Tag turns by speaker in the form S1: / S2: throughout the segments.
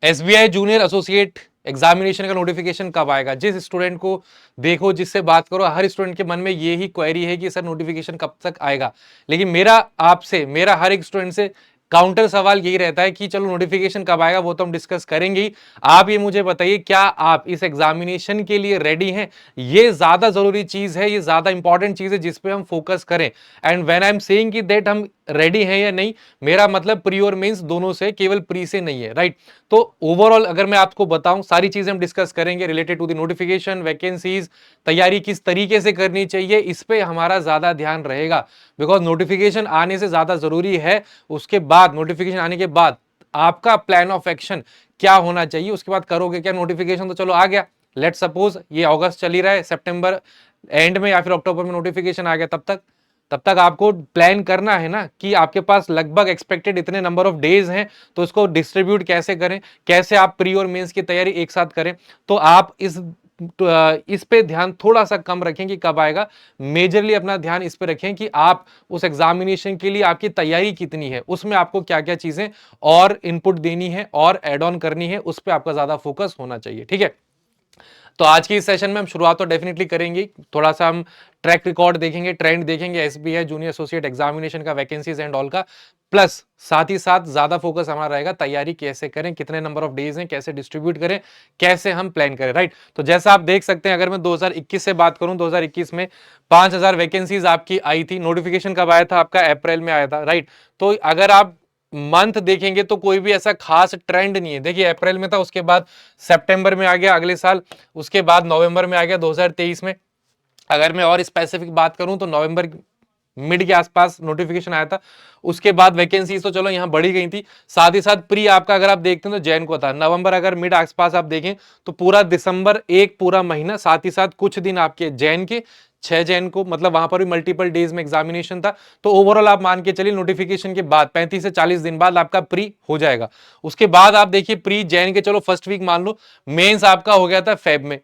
S1: SBI junior associate examination का notification कब आएगा? जिस स्टूडेंट को देखो, जिससे बात करो, हर स्टूडेंट के मन में यही क्वेरी है कि सर नोटिफिकेशन कब तक आएगा। लेकिन मेरा हर एक स्टूडेंट से काउंटर सवाल यही रहता है कि चलो नोटिफिकेशन कब आएगा वो तो हम डिस्कस करेंगे ही। आप ये मुझे बताइए, क्या आप इस एग्जामिनेशन के लिए रेडी हैं? ये ज्यादा जरूरी चीज है, ये ज्यादा इंपॉर्टेंट चीज है जिसपे हम फोकस करें। And when I am saying कि दैट हम रेडी हैं या नहीं, मेरा मतलब प्री और मेंस दोनों से, केवल प्री से नहीं है, राइट? तो ओवरऑल अगर मैं आपको बताऊं, सारी चीजें हम डिस्कस करेंगे related to the notification, vacancies, तैयारी किस तरीके से करनी चाहिए, इस पे हमारा ज्यादा ध्यान रहेगा। बिकॉज नोटिफिकेशन आने से ज्यादा जरूरी है, उसके बाद नोटिफिकेशन आने के बाद आपका प्लान ऑफ एक्शन क्या होना चाहिए, उसके बाद करोगे क्या। नोटिफिकेशन तो चलो आ गया, लेट सपोज ये अगस्त चल ही रहा है, सितंबर एंड में या फिर अक्टूबर में नोटिफिकेशन आ गया, तब तक आपको प्लान करना है ना कि आपके पास लगभग एक्सपेक्टेड इतने नंबर ऑफ डेज हैं, तो उसको डिस्ट्रीब्यूट कैसे करें, कैसे आप प्री और मेंस की तैयारी एक साथ करें। तो आप इस पे ध्यान थोड़ा सा कम रखें कि कब आएगा, मेजरली अपना ध्यान इस पे रखें कि आप उस एग्जामिनेशन के लिए आपकी तैयारी कितनी है, उसमें आपको क्या क्या चीजें और इनपुट देनी है और एड ऑन करनी है, उस पर आपका ज्यादा फोकस होना चाहिए, ठीक है। तो आज की इस सेशन में हम शुरुआत तो डेफिनेटली करेंगे, थोड़ा सा हम ट्रैक रिकॉर्ड देखेंगे, ट्रेंड देखेंगे एसबीआई जूनियर एसोसिएट एग्जामिनेशन का, वैकेंसीज एंड ऑल का, प्लस साथ ही साथ ज्यादा फोकस हमारा रहेगा तैयारी कैसे करें, कितने नंबर ऑफ डेज हैं, कैसे डिस्ट्रीब्यूट करें, कैसे हम प्लान करें, राइट। तो जैसा आप देख सकते हैं, अगर मैं 2021 से बात करूं, 2021 में 5000 वैकेंसीज आपकी आई थी। नोटिफिकेशन कब आया था आपका? अप्रैल में आया था, राइट। तो अगर आप मंथ देखेंगे तो कोई भी ऐसा खास ट्रेंड नहीं है। देखिए अप्रैल में था, उसके बाद सितंबर में आ गया अगले साल, उसके बाद नवंबर में आ गया 2023 में। अगर मैं और स्पेसिफिक बात करूं तो नवंबर मिड के आसपास नोटिफिकेशन आया था। उसके बाद वैकेंसीज तो चलो यहां बढ़ी गई थी, साथ ही साथ प्री आपका अगर आप देखते हैं तो जैन को था। नवंबर अगर मिड आसपास आप देखें तो पूरा दिसंबर एक पूरा महीना, साथ ही साथ कुछ दिन आपके जैन के 6 जैन को, मतलब वहां पर भी मल्टीपल डेज में एग्जामिनेशन था। तो ओवरऑल आप मान के चलिए नोटिफिकेशन के बाद 35 से 40 दिन बाद आपका प्री हो जाएगा। उसके बाद आप देखिए प्री जैन के चलो फर्स्ट वीक मान लो, मेंस आपका हो गया था फेब में।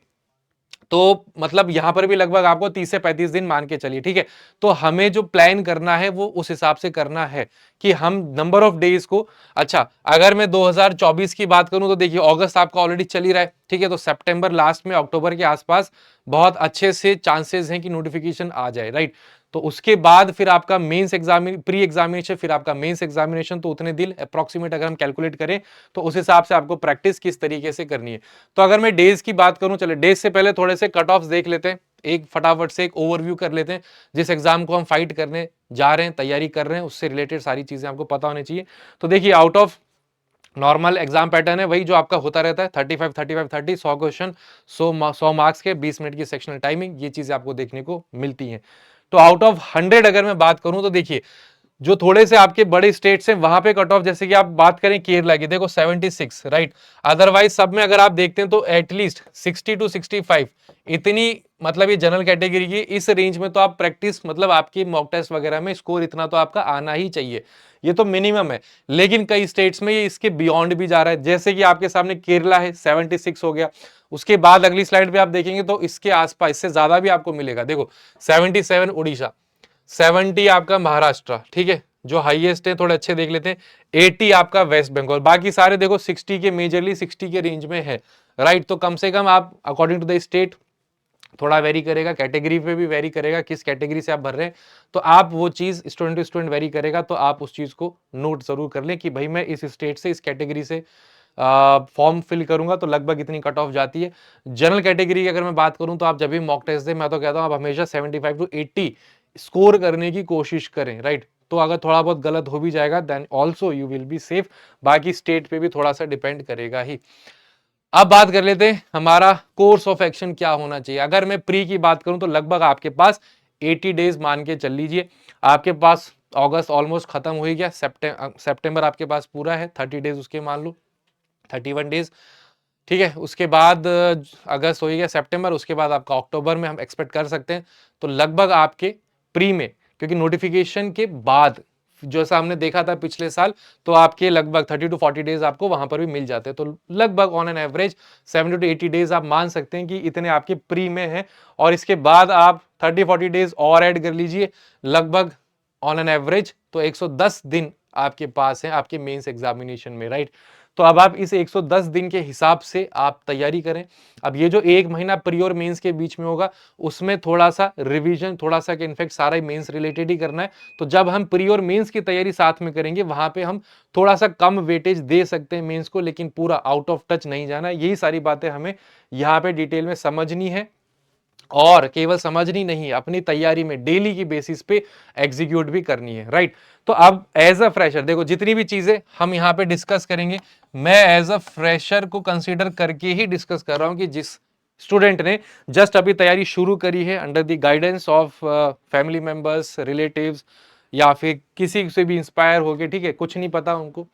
S1: तो मतलब यहां पर भी लगभग आपको 30 से 35 दिन मान के चलिए, ठीक है। तो हमें जो प्लान करना है वो उस हिसाब से करना है कि हम नंबर ऑफ डेज को, अच्छा अगर मैं 2024 की बात करूं तो देखिए अगस्त आपका ऑलरेडी चल ही रहा है, ठीक है। तो सितंबर लास्ट में, अक्टूबर के आसपास बहुत अच्छे से चांसेस हैं कि नोटिफिकेशन आ जाए, राइट। तो उसके बाद फिर आपका मेंस एग्जामिन प्री एग्जामिनेशन, फिर आपका मेंस एग्जामिनेशन, तो उतने दिन अप्रोक्सीमेट अगर हम कैलकुलेट करें तो उस हिसाब से आपको प्रैक्टिस किस तरीके से करनी है। तो अगर मैं डेज की बात करूं, चले डेज से पहले थोड़े से कट ऑफ देख लेते हैं, एक फटाफट से एक ओवरव्यू कर लेते हैं। जिस एग्जाम को हम फाइट करने जा रहे हैं, तैयारी कर रहे हैं, उससे रिलेटेड सारी चीजें आपको पता होनी चाहिए। तो देखिए out of normal exam pattern है वही जो आपका होता रहता है, 35 35 30, 100 क्वेश्चन, 100 मार्क्स के, 20 मिनट की सेक्शनल टाइमिंग, ये चीजें आपको देखने को मिलती हैं। तो आउट ऑफ 100 अगर मैं बात करूं तो देखिए जो थोड़े से आपके बड़े स्टेट्स हैं वहां पे कट ऑफ, जैसे कि आप बात करें केरला की, देखो 76, राइट। अदरवाइज सब में अगर आप देखते हैं तो एटलीस्ट 60 टू 65, इतनी मतलब ये जनरल कैटेगरी की इस रेंज में तो आप प्रैक्टिस, मतलब आपकी मॉक टेस्ट वगैरह में स्कोर इतना तो आपका आना ही चाहिए, ये तो मिनिमम है। लेकिन कई स्टेट्स में ये इसके बियॉन्ड भी जा रहा है, जैसे कि आपके सामने केरला है, 76 हो गया। उसके बाद अगली स्लाइड पे आप देखेंगे तो इसके आसपास इससे ज्यादा भी आपको मिलेगा, देखो 77 उड़ीसा, 70 आपका महाराष्ट्र, ठीक है, जो हाईएस्ट है। थोड़े अच्छे देख लेते हैं, 80 आपका वेस्ट बंगाल, बाकी सारे देखो 60 के, मेजरली 60 के रेंज में है, राइट। तो कम से कम आप अकॉर्डिंग टू द स्टेट थोड़ा वेरी करेगा, कैटेगरी पे भी वेरी करेगा, किस कैटेगरी से आप भर रहे हैं, तो आप वो चीज स्टूडेंट टू स्टूडेंट वेरी करेगा। तो आप उस चीज को नोट जरूर कर लें कि भाई मैं इस स्टेट से, इस कैटेगरी से फॉर्म फिल करूंगा तो लगभग इतनी कट ऑफ जाती है। जनरल कैटेगरी की अगर मैं बात करूं तो आप जब भी मॉक टेस्ट दें, मैं तो कहता हूं आप हमेशा 75 टू 80 स्कोर करने की कोशिश करें, राइट। तो अगर थोड़ा बहुत गलत हो भी जाएगा then also you will be safe, बाकी स्टेट पे भी थोड़ा सा डिपेंड करेगा ही। अब बात कर लेते हैं हमारा कोर्स ऑफ एक्शन क्या होना चाहिए। अगर मैं प्री की बात करूं तो लगभग आपके पास 80 डेज मान के चल लीजिए। आपके पास अगस्त ऑलमोस्ट खत्म हो ही गया, सितंबर आपके पास पूरा है, 30 डेज उसके मान लो, 31 डेज, ठीक है। उसके बाद अगस्त हो ही गया, सितंबर, उसके बाद आपका अक्टूबर में हम एक्सपेक्ट कर सकते हैं। तो लगभग आपके प्री में, क्योंकि नोटिफिकेशन के बाद जैसा हमने देखा था पिछले साल, तो आपके लगभग 30 टू 40 डेज आपको वहां पर भी मिल जाते हैं। तो लगभग on an average 70 to 80 days आप मान सकते हैं कि इतने आपके प्री में हैं। और इसके बाद आप 30-40 डेज और ऐड कर लीजिए, लगभग ऑन एन एवरेज तो 110 दिन आपके पास है आपके मेंस एग्जामिनेशन में, राइट। तो अब आप इस 110 दिन के हिसाब से आप तैयारी करें। अब ये जो एक महीना प्री और मेंस के बीच में होगा, उसमें थोड़ा सा रिवीजन, थोड़ा सा कि इनफैक्ट सारा मेंस रिलेटेड ही करना है। तो जब हम प्री और मेंस की तैयारी साथ में करेंगे, वहां पे हम थोड़ा सा कम वेटेज दे सकते हैं मेंस को, लेकिन पूरा आउट ऑफ टच नहीं जाना है। यही सारी बातें हमें यहाँ पे डिटेल में समझनी है, और केवल समझनी नहीं, अपनी तैयारी में डेली की बेसिस पे एग्जीक्यूट भी करनी है, राइट। तो अब एज अ फ्रेशर देखो, जितनी भी चीजें हम यहां पे डिस्कस करेंगे, मैं एज अ फ्रेशर को कंसीडर करके ही डिस्कस कर रहा हूं कि जिस स्टूडेंट ने जस्ट अभी तैयारी शुरू करी है under the guidance of family members, relatives, या फिर किसी से भी इंस्पायर होके, ठीक है, कुछ नहीं पता उनको,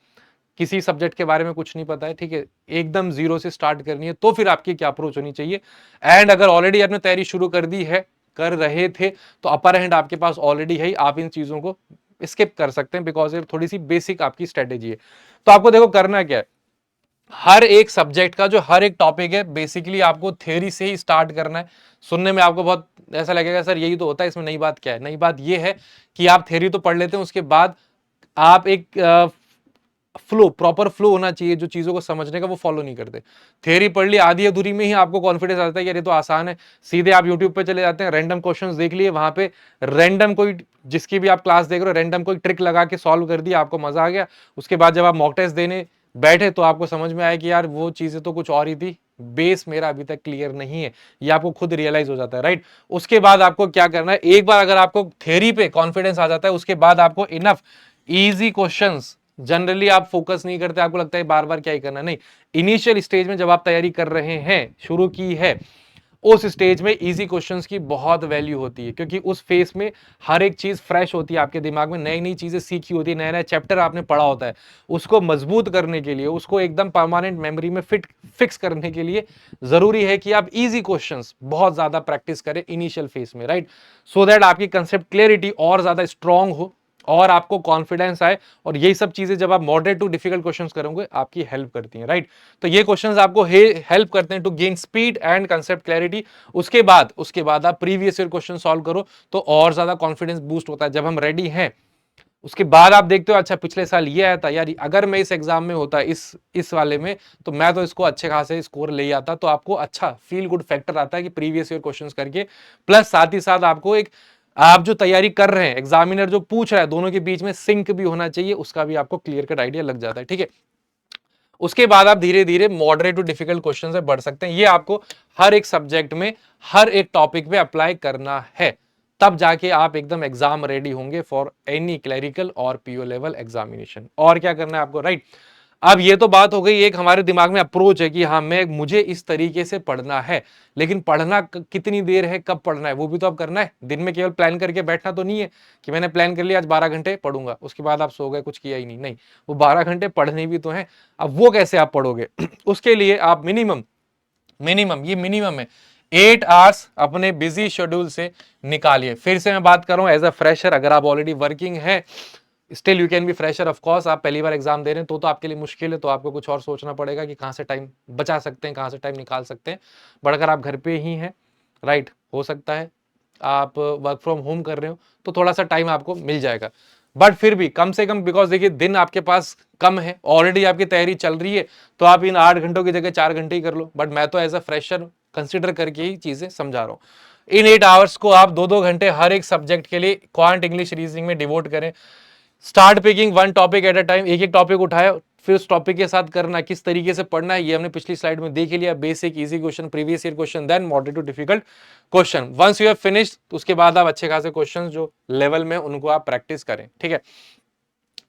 S1: किसी सब्जेक्ट के बारे में कुछ नहीं पता है, ठीक है, एकदम जीरो से स्टार्ट करनी है, तो फिर आपकी क्या अप्रोच होनी चाहिए। एंड अगर ऑलरेडी आपने तैयारी शुरू कर दी है, कर रहे थे, तो अपर हैंड आपके पास ऑलरेडी है, आप इन चीजों को स्किप कर सकते हैं, बिकॉज ये थोड़ी सी बेसिक आपकी स्ट्रेटेजी है। तो आपको देखो करना क्या है, हर एक सब्जेक्ट का जो हर एक टॉपिक है, बेसिकली आपको थ्योरी से ही स्टार्ट करना है। सुनने में आपको बहुत ऐसा लगेगा सर यही तो होता है, इसमें नई बात क्या है? नई बात यह है कि आप थ्योरी तो पढ़ लेते हैं, उसके बाद आप एक फ्लो, प्रॉपर फ्लो होना चाहिए जो चीजों को समझने का, वो फॉलो नहीं करते। थ्योरी पढ़ ली, आधी अधूरी में ही आपको कॉन्फिडेंस आता है कि ये तो आसान है, सीधे आप यूट्यूब पे चले जाते हैं, रैंडम क्वेश्चंस देख लिए, वहां पे रैंडम कोई, जिसकी भी आप क्लास देख रहे हो, रैंडम कोई ट्रिक लगा के सॉल्व कर दिया, आपको मजा आ गया। उसके बाद जब आप मॉक टेस्ट देने बैठे, तो आपको समझ में आया कि यार वो चीजें तो कुछ और ही थी, बेस मेरा अभी तक क्लियर नहीं है, ये आपको खुद रियलाइज हो जाता है, राइट। उसके बाद आपको क्या करना है, एक बार अगर आपको थ्योरी पे कॉन्फिडेंस आ जाता है, उसके बाद आपको इनफ इजी क्वेश्चंस, जनरली आप फोकस नहीं करते, आपको लगता है बार बार क्या ही करना, नहीं, इनिशियल स्टेज में जब आप तैयारी कर रहे हैं, शुरू की है, उस स्टेज में इजी क्वेश्चंस की बहुत वैल्यू होती है, क्योंकि उस फेस में हर एक चीज फ्रेश होती है, आपके दिमाग में नई नई चीजें सीखी होती है, नया नया चैप्टर आपने पढ़ा होता है, उसको मजबूत करने के लिए, उसको एकदम परमानेंट मेमोरी में फिक्स करने के लिए जरूरी है कि आप इजी क्वेश्चंस बहुत ज्यादा प्रैक्टिस करें इनिशियल फेस में, राइट, सो दैट आपकी कंसेप्ट क्लियरिटी और ज्यादा स्ट्रांग हो, और आपको कॉन्फिडेंस आए। और यही सब चीजें जब आप मॉडरेट टू डिफिकल्ट क्वेश्चंस करोगे, आपकी हेल्प करती हैं, राइट। तो ये क्वेश्चंस आपको हेल्प करते हैं to gain speed and concept clarity. उसके बाद आप प्रीवियस ईयर क्वेश्चन सॉल्व करो, तो और ज्यादा कॉन्फिडेंस बूस्ट होता है। जब हम रेडी हैं, उसके बाद आप देखते हो अच्छा पिछले साल ये आया था यार, अगर मैं इस एग्जाम में होता इस वाले में, तो मैं तो इसको अच्छे खासे स्कोर ले आता। तो आपको अच्छा फील गुड फैक्टर आता है कि प्रीवियस ईयर क्वेश्चंस करके, प्लस साथ ही साथ आपको एक, आप जो तैयारी कर रहे हैं, एग्जामिनर जो पूछ रहा है, दोनों के बीच में सिंक भी होना चाहिए, उसका भी आपको क्लियर कट आइडिया लग जाता है, ठीक है। उसके बाद आप धीरे धीरे मॉडरेट टू डिफिकल्ट क्वेश्चन से बढ़ सकते हैं। ये आपको हर एक सब्जेक्ट में, हर एक टॉपिक पे अप्लाई करना है, तब जाके आप एकदम एग्जाम रेडी होंगे फॉर एनी क्लरिकल और पीओ लेवल एग्जामिनेशन। और क्या करना है आपको, राइट। अब ये तो बात हो गई, एक हमारे दिमाग में अप्रोच है कि हाँ मुझे इस तरीके से पढ़ना है, लेकिन पढ़ना कितनी देर है, कब पढ़ना है, वो भी तो अब करना है। दिन में केवल प्लान करके बैठना तो नहीं है कि मैंने प्लान कर लिया आज 12 घंटे पढ़ूंगा, उसके बाद आप सो गए, कुछ किया ही नहीं, नहीं, वो 12 घंटे पढ़ने भी तो है। अब वो कैसे आप पढ़ोगे? उसके लिए आप मिनिमम मिनिमम ये मिनिमम है 8 आवर्स अपने बिजी शेड्यूल से निकालिए। फिर से मैं बात कर रहा हूं, एज अ फ्रेशर, अगर आप ऑलरेडी वर्किंग है, still you can be fresher of course, आप पहली बार एग्जाम दे रहे हैं तो आपके लिए मुश्किल है, तो आपको कुछ और सोचना पड़ेगा कि कहां से टाइम बचा सकते हैं, कहां से टाइम निकाल सकते हैं। बट अगर आप घर पे ही हैं, राइट, हो सकता है आप वर्क फ्रॉम होम कर रहे हो, तो थोड़ा सा टाइम आपको मिल जाएगा। बट फिर भी कम से कम, बिकॉज देखिए दिन आपके पास कम है, ऑलरेडी आपकी तैयारी चल रही है, तो आप इन 8 घंटों की जगह 4 घंटे ही कर लो। बट मैं तो एज अ फ्रेशर कंसिडर करके ही चीजें समझा रहा हूँ। इन 8 आवर्स को आप 2-2 घंटे हर एक सब्जेक्ट के लिए क्वांट, इंग्लिश, रीजनिंग में डिवोट करें। Start picking one topic at a time, एक एक टॉपिक उठाया, फिर उस टॉपिक के साथ करना, किस तरीके से पढ़ना है ये हमने पिछली स्लाइड में देख लिया, basic, easy question, previous year question, then moderate to difficult question. Once you have finished, तो उसके बाद आप अच्छे खासे क्वेश्चंस जो लेवल में, उनको आप प्रैक्टिस करें, ठीक है।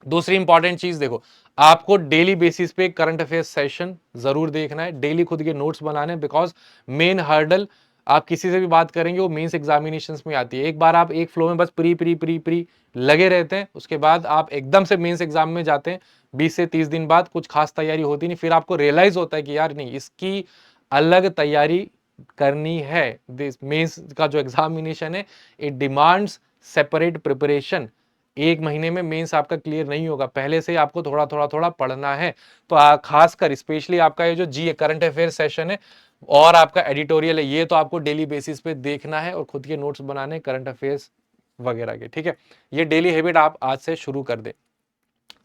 S1: दूसरी इंपॉर्टेंट चीज देखो, आपको डेली बेसिस पे करंट अफेयर्स सेशन जरूर देखना है, डेली खुद के नोट्स बनाने, बिकॉज मेन हर्डल आप किसी से भी बात करेंगे वो मेंस एग्जामिनेशंस में आती है। एक बार आप एक फ्लो में बस प्री प्री प्री प्री लगे रहते हैं, उसके बाद आप एकदम से मेंस एग्जाम में जाते हैं, 20 से 30 दिन बाद कुछ खास तैयारी होती नहीं, फिर आपको रियलाइज होता है कि यार नहीं, इसकी अलग तैयारी करनी है। दिस मेंस का जो एग्जामिनेशन है, इट डिमांड्स सेपरेट प्रिपरेशन। एक महीने में मेंस आपका क्लियर नहीं होगा, पहले से आपको थोड़ा थोड़ा थोड़ा पढ़ना है। तो खासकर स्पेशली आपका ये जो जी करंट अफेयर सेशन है और आपका एडिटोरियल है, ये तो आपको डेली बेसिस पे देखना है और खुद के नोट्स बनाने करंट अफेयर्स वगैरह के, ठीक है। ये डेली हैबिट आप आज से शुरू कर दें।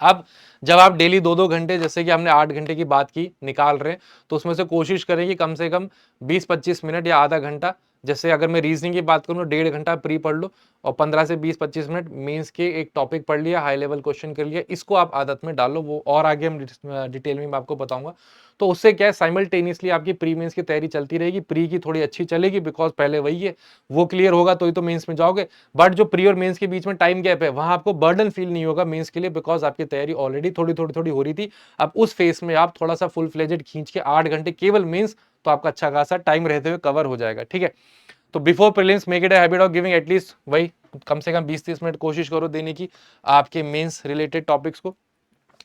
S1: अब जब आप डेली 2-2 घंटे, जैसे कि हमने 8 घंटे की बात की, निकाल रहे हैं, तो उसमें से कोशिश करें कि कम से कम 20-25 मिनट या आधा घंटा, जैसे अगर मैं रीजनिंग की बात करूँ तो 1.5 घंटा प्री पढ़ लो और 15 से 20-25 मिनट मेंस के एक टॉपिक पढ़ लिया, हाई लेवल क्वेश्चन कर लिया, इसको आप आदत में डालो। वो और आगे हम डिटेल में मैं आपको बताऊंगा। तो उससे क्या है, साइमल्टेनियसली आपकी प्री मेंस की तैयारी चलती रहेगी। प्री की थोड़ी अच्छी चलेगी बिकॉज पहले वही है, वो क्लियर होगा तो ही तो मेंस में जाओगे। बट जो प्री और मेंस के बीच में टाइम गैप है, वहां आपको बर्डन फील नहीं होगा मेंस के लिए, बिकॉज आपकी तैयारी ऑलरेडी थोड़ी थोड़ी थोड़ी हो रही थी। अब उस फेस में आप थोड़ा सा फुल फ्लेजेड खींच के 8 घंटे केवल मेंस, तो आपका अच्छा खासा टाइम रहते हुए कवर हो जाएगा। ठीक है, तो before prelims make it a habit of giving at least वही कम से कम 20-30 मिनट कोशिश करो देने की आपके मेंस रिलेटेड टॉपिक्स को।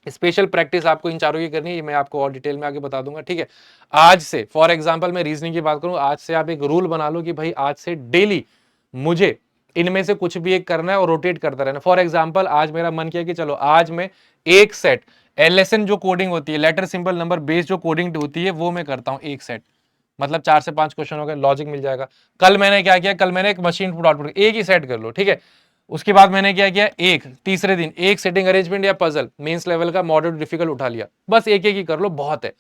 S1: स्पेशल प्रैक्टिस आपको इन चारों की करनी है, ये मैं आपको और डिटेल में आगे बता दूंगा। ठीक है, आज से फॉर एग्जांपल मैं रीजनिंग की बात करूं, आज से आप एक रूल बना लो कि भाई आज से डेली मुझे इनमें से कुछ भी एक करना है और रोटेट करता रहना। फॉर एग्जांपल आज मेरा मन किया कि चलो आज मैं एक सेट एलएसएन जो कोडिंग होती है, लेटर सिंबल नंबर बेस जो कोडिंग होती है, वो मैं करता हूं एक सेट, मतलब 4 से 5 क्वेश्चन हो गए, लॉजिक मिल जाएगा। कल मैंने क्या किया, कल मैंने एक मशीन इनपुट आउटपुट एक ही सेट कर लो। ठीक है, उसके बाद मैंने क्या किया, एक तीसरे दिन एक सेटिंग अरेंजमेंट या पजल मेंस लेवल का मॉडरेट डिफिकल्ट उठा लिया, बस एक एक ही कर लो, बहुत है।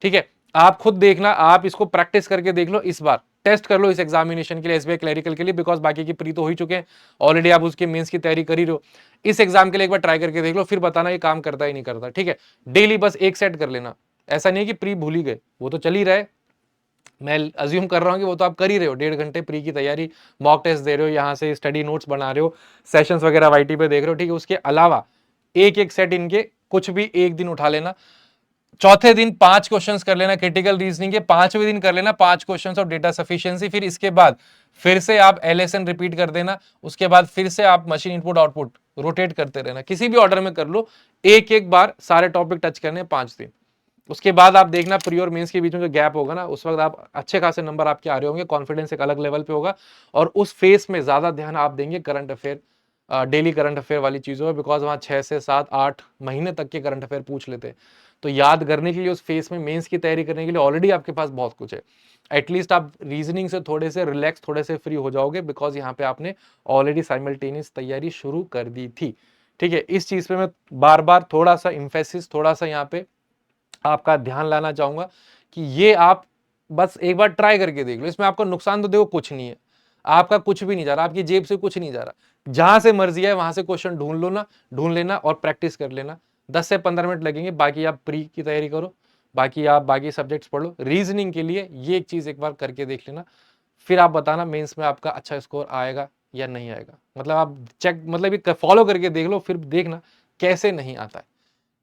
S1: ठीक है, आप खुद देखना, आप इसको प्रैक्टिस करके देख लो, इस बार टेस्ट कर लो इस एग्जामिनेशन के लिए, एसबीआई क्लरिकल के लिए, बिकॉज बाकी की प्री तो हो ही चुके हैं ऑलरेडी, आप उसके मेंस की तैयारी कर ही रहो। इस एग्जाम के लिए एक बार ट्राई करके देख लो, फिर बताना ये काम करता ही नहीं करता। ठीक है, डेली बस एक सेट कर लेना, ऐसा नहीं है कि प्री भूल ही गए, वो तो चल ही रहा है। मैं अज्यूम कर रहा हूं कि वो तो आप कर ही रहे हो, 1.5 घंटे प्री की तैयारी, मॉक टेस्ट दे रहे हो, यहाँ से स्टडी नोट्स बना रहे हो, सेशंस वगैरह वाईटी पे देख रहे हो। ठीक है, उसके अलावा एक एक सेट इनके कुछ भी एक दिन उठा लेना, चौथे दिन 5 क्वेश्चंस कर लेना क्रिटिकल रीजनिंग के, 5वें दिन कर लेना 5 क्वेश्चंस ऑफ डेटा सफिशिएंसी, फिर इसके बाद फिर से आप एलएसएन रिपीट कर देना, उसके बाद फिर से आप मशीन इनपुट आउटपुट रोटेट करते रहना, किसी भी ऑर्डर में कर लो, एक एक बार सारे टॉपिक टच करने 5 दिन। उसके बाद आप देखना प्री और मेंस के बीच में जो गैप होगा ना, उस वक्त आप अच्छे खासे नंबर आपके आ रहे होंगे, कॉन्फिडेंस एक अलग लेवल पे होगा, और उस फेस में ज्यादा ध्यान आप देंगे current affair, daily current affair वाली चीजों में, बिकॉज वहां 6 से 7-8 महीने तक के करंट अफेयर पूछ लेते हैं। तो याद करने के लिए उस फेस में मेंस की तैयारी करने के लिए ऑलरेडी आपके पास बहुत कुछ है। एटलीस्ट आप रीजनिंग से थोड़े से रिलैक्स, थोड़े से फ्री हो जाओगे, बिकॉज यहाँ पे आपने ऑलरेडी साइमल्टेनियस तैयारी शुरू कर दी थी। ठीक है, इस चीज पे मैं बार बार थोड़ा सा इंफेसिस, थोड़ा सा यहाँ पे आपका ध्यान लाना चाहूंगा कि ये आप बस एक बार ट्राई करके देख लो, इसमें आपका नुकसान तो देखो कुछ नहीं है, आपका कुछ भी नहीं जा रहा, आपकी जेब से कुछ नहीं जा रहा, जहां से मर्जी है वहां से क्वेश्चन ढूंढ लो ना, ढूंढ लेना और प्रैक्टिस कर लेना। 10 से 15 मिनट लगेंगे, बाकी आप प्री की तैयारी करो, बाकी आप बाकी सब्जेक्ट्स पढ़ लो। रीजनिंग के लिए ये एक चीज एक बार करके देख लेना, फिर आप बताना मेंस में आपका अच्छा स्कोर आएगा या नहीं आएगा। मतलब आप चेक, मतलब ये फॉलो करके देख लो, फिर देखना कैसे नहीं आता है।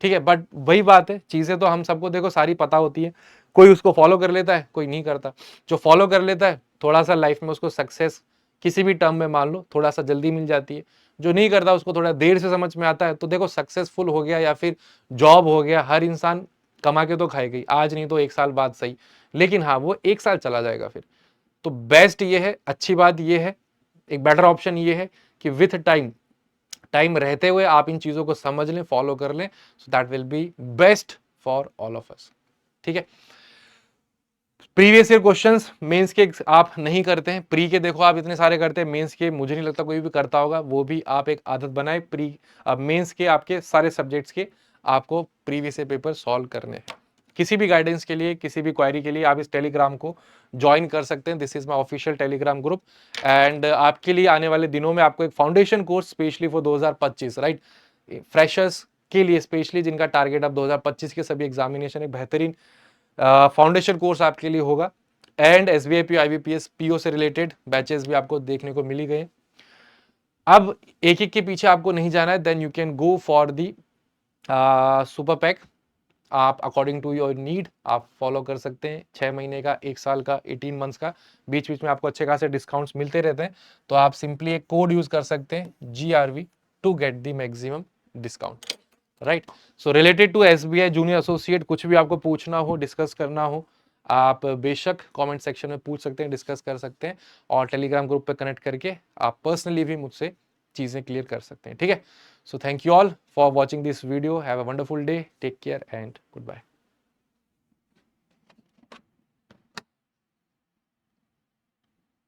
S1: ठीक है, बट वही बात है, चीजें तो हम सबको देखो सारी पता होती है, कोई उसको फॉलो कर लेता है, कोई नहीं करता। जो फॉलो कर लेता है थोड़ा सा लाइफ में उसको सक्सेस किसी भी टर्म में मान लो थोड़ा सा जल्दी मिल जाती है, जो नहीं करता उसको थोड़ा देर से समझ में आता है। तो देखो सक्सेसफुल हो गया या फिर जॉब हो गया, हर इंसान कमा के तो खाएगा, आज नहीं तो 1 साल बाद सही, लेकिन हाँ वो 1 साल चला जाएगा फिर। तो बेस्ट ये है, अच्छी बात ये है, एक बेटर ऑप्शन ये है कि विथ टाइम, टाइम रहते हुए आप इन चीजों को समझ लें, फॉलो कर लें, so that will be best for all of us. ठीक है, प्रीवियस ईयर क्वेश्चंस मेंस के आप नहीं करते हैं, प्री के देखो आप इतने सारे करते हैं, मेंस के मुझे नहीं लगता कोई भी करता होगा, वो भी आप एक आदत बनाए। प्री मेंस के आपके सारे सब्जेक्ट्स के आपको प्रीवियस ईयर पेपर सॉल्व करने हैं। किसी भी गाइडेंस के लिए, किसी भी क्वेरी के लिए आप इस टेलीग्राम को ज्वाइन कर सकते हैं, this is my official Telegram group. And आपके लिए आने वाले दिनों में आपको एक foundation course specially for 2025, right, freshers के लिए स्पेशली, जिनका टारगेट अब 2025 के सभी एग्जामिनेशन, एक बेहतरीन फाउंडेशन कोर्स आपके लिए होगा। And SBI PO, IBPS PO से रिलेटेड बैचेस भी आपको देखने को मिल ही गए। अब एक एक के पीछे आपको नहीं जाना है, then you can go for the super pack. आप अकॉर्डिंग टू योर नीड आप फॉलो कर सकते हैं, 6 महीने का, 1 साल का, 18 मंथ्स का, बीच बीच में आपको अच्छे खासे डिस्काउंट्स मिलते रहते हैं। तो आप सिंपली एक कोड यूज कर सकते हैं GRV to get the maximum discount, right. So related to SBI junior associate कुछ भी आपको पूछना हो, डिस्कस करना हो, आप बेशक कमेंट सेक्शन में पूछ सकते हैं, डिस्कस कर सकते हैं, और टेलीग्राम ग्रुप पे कनेक्ट करके आप पर्सनली भी मुझसे चीजें क्लियर कर सकते हैं। ठीक है, so thank you all for watching this video, have a wonderful day, take care and good bye.